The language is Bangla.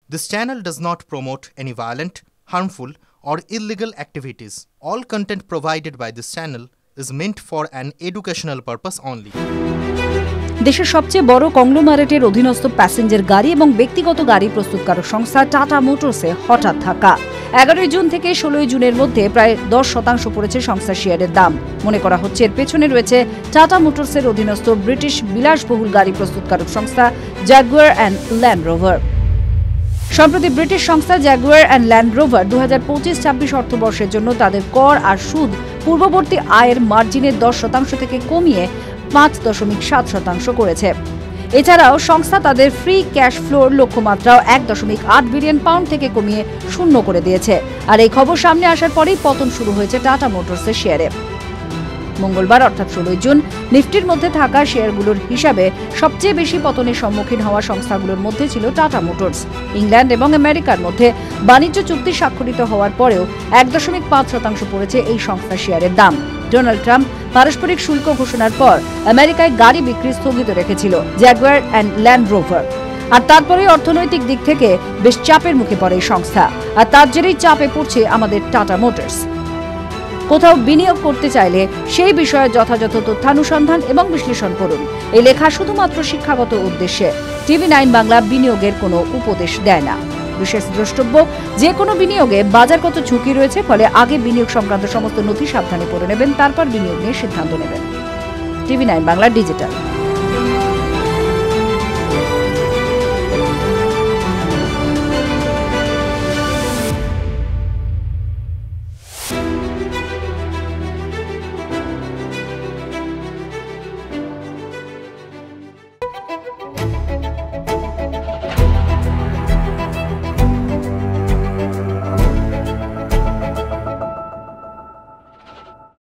This channel does not promote any violent, harmful, or illegal activities. All content provided by this channel is meant for an educational purpose only. দেশের সবচেয়ে বড় কংগ্লোমারেটের অধীনস্থ প্যাসেঞ্জার গাড়ি এবং ব্যক্তিগত গাড়ি প্রস্তুতকারক সংস্থা টাটা মোটরসে হঠাৎ ধাক্কা। 11 জুন থেকে 16 জুনের মধ্যে প্রায় 10% পড়েছে সংস্থার শেয়ারের দাম। মনে করা হচ্ছে এর পেছনে রয়েছে টাটা মোটরসের অধীনস্থ ব্রিটিশ বিলাসবহুল গাড়ি প্রস্তুতকারক সংস্থা জাগুয়ার অ্যান্ড ল্যান্ড রোভার। সম্প্রতি ব্রিটিশ সংস্থা জাগুয়ার অ্যান্ড ল্যান্ড রোভার 2025-26 অর্থবর্ষের জন্য তাদের কর আর সুদ পূর্ববর্তী আয়ের মার্জিনের 10% থেকে কমিয়ে 5.7% করেছে। এছাড়াও সংস্থা তাদের ফ্রি ক্যাশ ফ্লোর লক্ষ্যমাত্রাও 1.8 বিলিয়ন পাউন্ড থেকে কমিয়ে 0 করে দিয়েছে। আর এই খবর সামনে আসার পরেই পতন শুরু হয়েছে টাটা মোটরসের শেয়ারে। মঙ্গলবার অর্থাৎ 16 জুন নিফটির মধ্যে থাকা শেয়ারগুলোর হিসাবে সবচেয়ে বেশি পতনের সম্মুখীন হওয়া সংস্থাগুলোর মধ্যে ছিল টাটা মোটরস। ইংল্যান্ড এবং আমেরিকার মধ্যে বাণিজ্য চুক্তি স্বাক্ষরিত হওয়ার পরেও 1.5% পড়েছে এই সংস্থার শেয়ারের দাম। ডোনাল্ড ট্রাম্প পারস্পরিক শুল্ক ঘোষণার পর আমেরিকায় গাড়ি বিক্রি স্থগিত রেখেছিল জাগুয়ার অ্যান্ড ল্যান্ড রোভার। আর তারপরে অর্থনৈতিক দিক থেকে বেশ চাপের মুখে পড়ে এই সংস্থা। আর তার জেরেই চাপে পড়ছে আমাদের টাটা মোটরস। কোথাও বিনিয়োগ করতে চাইলে সেই বিষয়ে যথাযথ তথ্যানুসন্ধান এবং বিশ্লেষণ করুন। এই লেখা শুধুমাত্র শিক্ষাগত উদ্দেশ্যে। TV9 বাংলা বিনিয়োগের কোনো উপদেশ দেয় না। বিশেষ দ্রষ্টব্য, যে কোনো বিনিয়োগে বাজারগত ঝুঁকি রয়েছে, ফলে আগে বিনিয়োগ সংক্রান্ত সমস্ত নথি সাবধানে পড়ে নেবেন, তারপর বিনিয়োগ নিয়ে সিদ্ধান্ত নেবেন। TV9 Bangla digital.